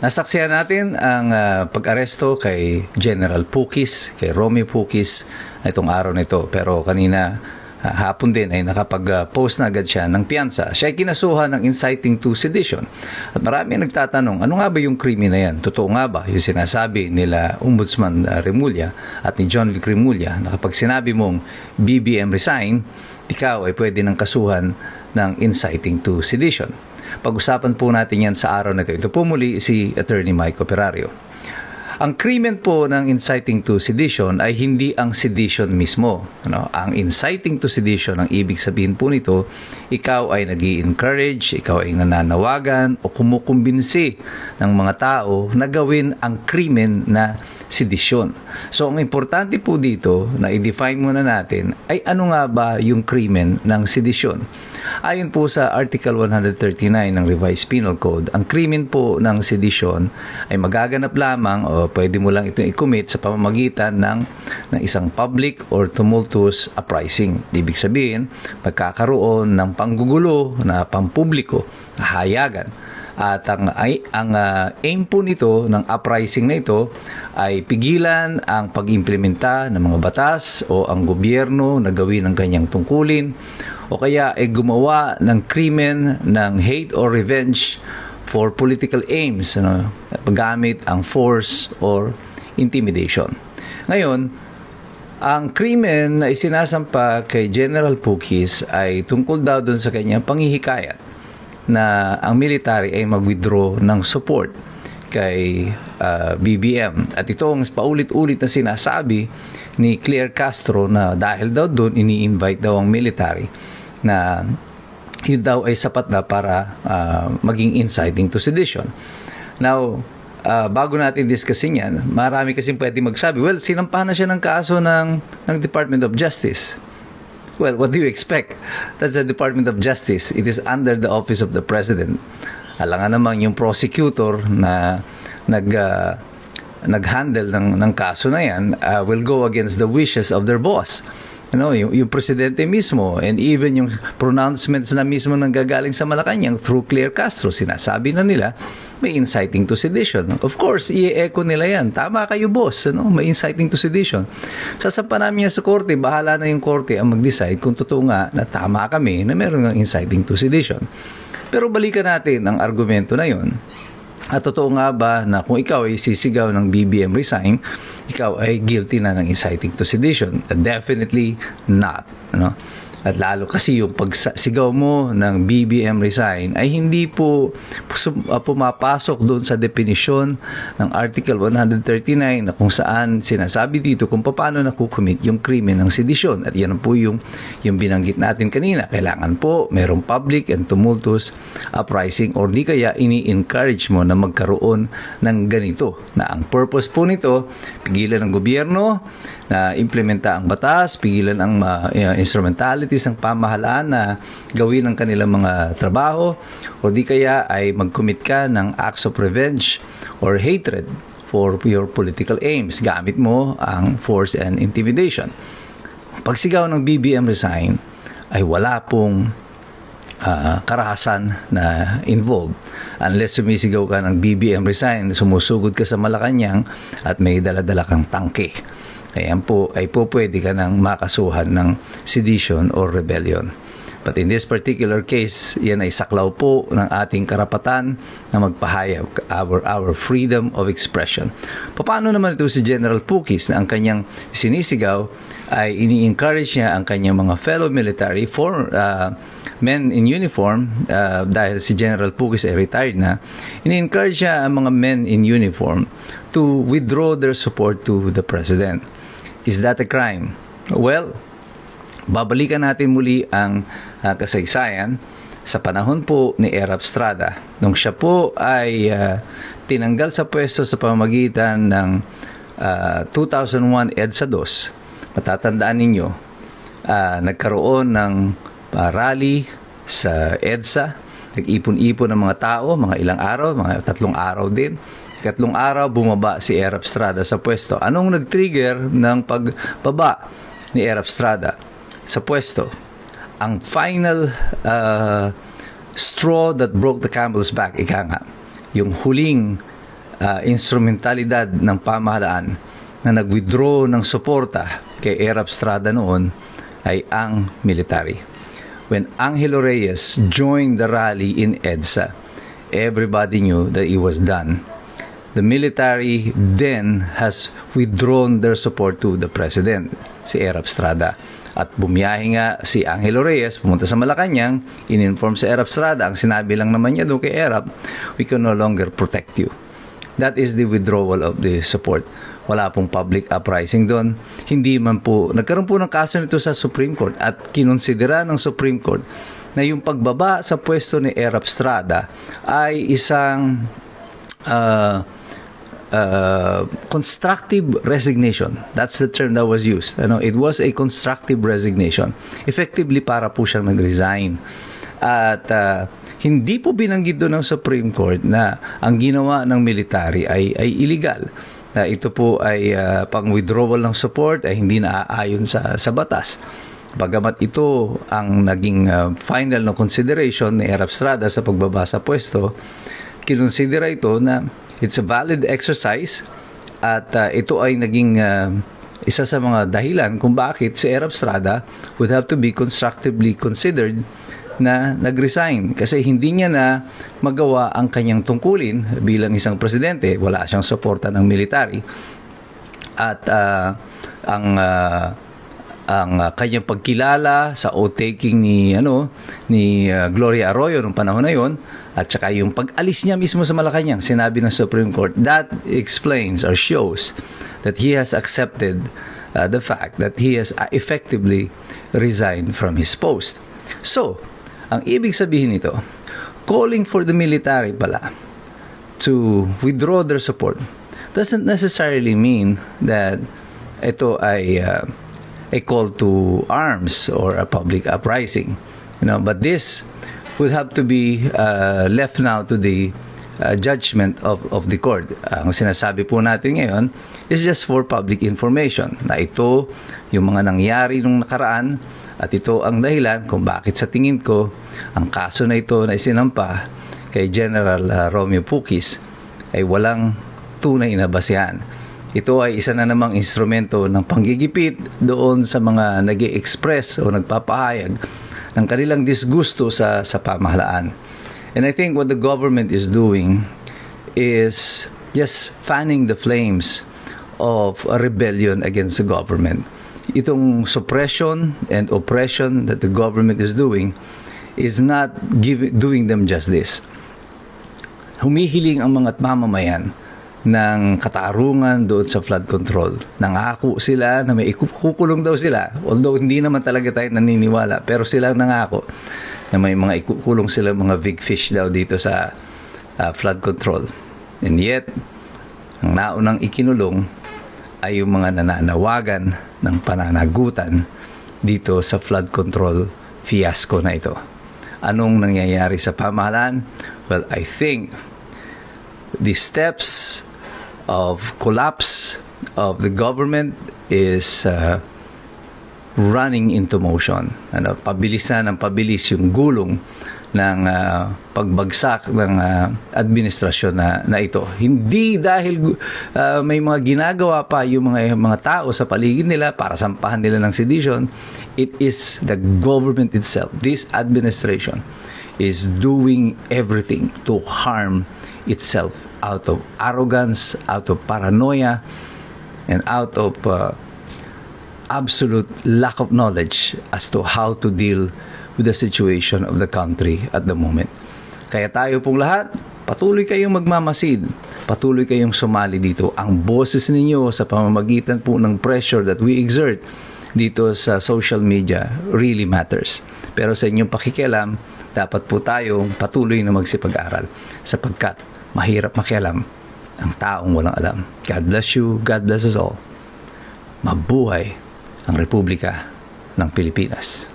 Nasaksihan natin ang pag-aresto kay General Pukis, kay Romy Pukis itong araw nito. Pero kanina hapon din ay nakapag-post na agad siya ng piyansa. Siya ay kinasuhan ng inciting to sedition. At marami nagtatanong, ano nga ba yung krimen na yan? Totoo nga ba yung sinasabi nila Ombudsman Remulla at ni John Vic Remulla na kapag sinabi mong BBM resign, ikaw ay pwede ng kasuhan ng inciting to sedition. Pag-usapan po natin yan sa araw na ito. Ito po muli si Attorney Mike Operario. Ang krimen po ng inciting to sedition ay hindi ang sedition mismo. Ang inciting to sedition, ang ibig sabihin po nito, ikaw ay nag-i-encourage, ikaw ay nananawagan o kumukumbinsi ng mga tao na gawin ang krimen na sedisyon. So, ang importante po dito na i-define muna natin ay ano nga ba yung krimen ng sedisyon. Ayon po sa Article 139 ng Revised Penal Code, ang krimen po ng sedisyon ay magaganap lamang o pwede mo lang itong i-commit sa pamamagitan ng isang public or tumultuous uprising. Ibig sabihin, magkakaroon ng panggugulo na pampubliko, hayagan. At ang aim po nito ng uprising na ito ay pigilan ang pag-implementa ng mga batas o ang gobyerno na gawin ang kanyang tungkulin o kaya ay gumawa ng krimen ng hate or revenge for political aims, paggamit ang force or intimidation. Ngayon, ang krimen na isinasampa kay General Pukis ay tungkol daw doon sa kanyang panghihikayat na ang military ay mag-withdraw ng support kay BBM. At ito ang paulit-ulit na sinasabi ni Claire Castro na dahil daw doon ini-invite daw ang military na yun daw ay sapat na para maging inciting to sedition. Now, bago natin discussin yan, marami kasing pwede magsabi, well, sinampahan na siya ng kaso ng Department of Justice. Well, what do you expect? That's the Department of Justice. It is under the Office of the President. Alangan naman yung prosecutor na nag-handle ng kaso na yan will go against the wishes of their boss. Yung presidente mismo and even yung pronouncements na mismo nang gagaling sa Malacanang through Claire Castro, sinasabi na nila may inciting to sedition. Of course, i-echo nila yan. Tama kayo, boss. May inciting to sedition. Sasampa namin yan sa korte, bahala na yung korte ang mag-decide kung totoo nga na tama kami na meron ng inciting to sedition. Pero balikan natin ang argumento na yon. At totoo nga ba na kung ikaw ay sisigaw ng BBM resign, ikaw ay guilty na ng inciting to sedition? Definitely not. At lalo kasi yung pagsigaw mo ng BBM resign ay hindi po pumapasok doon sa definisyon ng Article 139 na kung saan sinasabi dito kung paano nakukumit yung krimen ng sedisyon. At yan po yung binanggit natin kanina. Kailangan po merong public and tumultuous uprising or di kaya ini-encourage mo na magkaroon ng ganito. Na ang purpose po nito, pigilan ng gobyerno na implementa ang batas, pigilan ang instrumentalities ng pamahalaan na gawin ang kanilang mga trabaho, o di kaya ay mag-commit ka ng acts of revenge or hatred for your political aims. Gamit mo ang force and intimidation. Pagsigaw ng BBM resign ay wala pong karahasan na involved. Unless sumisigaw ka ng BBM resign, sumusugod ka sa Malacanang at may dala-dala kang tangke. Ayan po, ay po pwede ka nang makasuhan ng sedition or rebellion. But in this particular case, yan ay saklaw po ng ating karapatan na magpahayag, our freedom of expression. Paano naman ito si General Pukis na ang kanyang sinisigaw ay ini-encourage niya ang kanyang mga fellow military men in uniform, dahil si General Pukis ay retired na, ini-encourage niya ang mga men in uniform to withdraw their support to the President. Is that a crime? Well, babalikan natin muli ang kasaysayan sa panahon po ni Erap Estrada. Nung siya po ay tinanggal sa pwesto sa pamamagitan ng 2001 EDSA 2, matatandaan ninyo, nagkaroon ng rally sa EDSA, nag-ipon-ipon ng mga tao, mga ilang araw, mga 3 araw din. 3 araw, bumaba si Erap Estrada sa pwesto. Anong nag-trigger ng pagbaba ni Erap Estrada sa pwesto? Ang final straw that broke the camel's back, ika nga, yung huling instrumentalidad ng pamahalaan na nag-withdraw ng suporta kay Erap Estrada noon ay ang military. When Angelo Reyes joined the rally in EDSA, everybody knew that it was done. The military then has withdrawn their support to the president, si Erap Estrada. At bumiyahe nga si Angelo Reyes, pumunta sa Malacanang, in-inform si Erap Estrada. Ang sinabi lang naman niya doon kay Erap, we can no longer protect you. That is the withdrawal of the support. Wala pong public uprising doon. Hindi man po, nagkaroon po ng kaso nito sa Supreme Court at kinonsidera ng Supreme Court na yung pagbaba sa pwesto ni Erap Estrada ay isang constructive resignation. That's the term that was used. It was a constructive resignation. Effectively, para po siyang nag-resign. At hindi po binanggit doon ng Supreme Court na ang ginawa ng military ay illegal. Ito po ay pang withdrawal ng support ay hindi naaayon sa batas. Bagamat ito ang naging final na consideration ni Erap Estrada sa pagbaba sa pwesto, kinonsidera ito na it's a valid exercise at ito ay naging isa sa mga dahilan kung bakit si Erap Estrada would have to be constructively considered na nag-resign kasi hindi niya na magawa ang kanyang tungkulin bilang isang presidente. Wala siyang suporta ng military at ang kanyang pagkilala sa oath-taking ni Gloria Arroyo noong panahon na yon at saka yung pag-alis niya mismo sa Malacanang, sinabi ng Supreme Court, that explains or shows that he has accepted the fact that he has effectively resigned from his post. So, ang ibig sabihin nito, calling for the military pala to withdraw their support doesn't necessarily mean that ito ay a call to arms or a public uprising. But this would have to be left now to the judgment of the court. Ang sinasabi po natin ngayon is just for public information na ito yung mga nangyari nung nakaraan at ito ang dahilan kung bakit sa tingin ko ang kaso na ito na isinampa kay General Romeo Puquis ay walang tunay na basehan. Ito ay isa na namang instrumento ng panggigipit doon sa mga nag-i-express o nagpapahayag ng kanilang disgusto sa pamahalaan. And I think what the government is doing is just fanning the flames of a rebellion against the government. Itong suppression and oppression that the government is doing is not doing them justice. Humihiling ang mga mamamayan ng katarungan doon sa flood control. Nangako sila na may ikukulong daw sila. Although hindi naman talaga tayo naniniwala, pero sila nangako na may mga ikukulong sila, mga big fish daw dito sa flood control. And yet, ang naunang ikinulong ay yung mga nananawagan ng pananagutan dito sa flood control fiasco na ito. Anong nangyayari sa pamahalaan? Well, I think the steps of collapse of the government is running into motion. Pabilisan ng pabilis yung gulong ng pagbagsak ng administrasyon na ito. Hindi dahil may mga ginagawa pa yung mga tao sa paligid nila para sampahan nila ng sedition. It is the government itself. This administration is doing everything to harm itself out of arrogance, out of paranoia, and out of absolute lack of knowledge as to how to deal with the situation of the country at the moment. Kaya tayo pong lahat, patuloy kayong magmamasid, patuloy kayong sumali dito. Ang boses ninyo sa pamamagitan po ng pressure that we exert dito sa social media really matters. Pero sa inyong pakikialam, dapat po tayong patuloy na magsipag-aral sapagkat mahirap makialam ang taong walang alam. God bless you. God bless us all. Mabuhay ang Republika ng Pilipinas.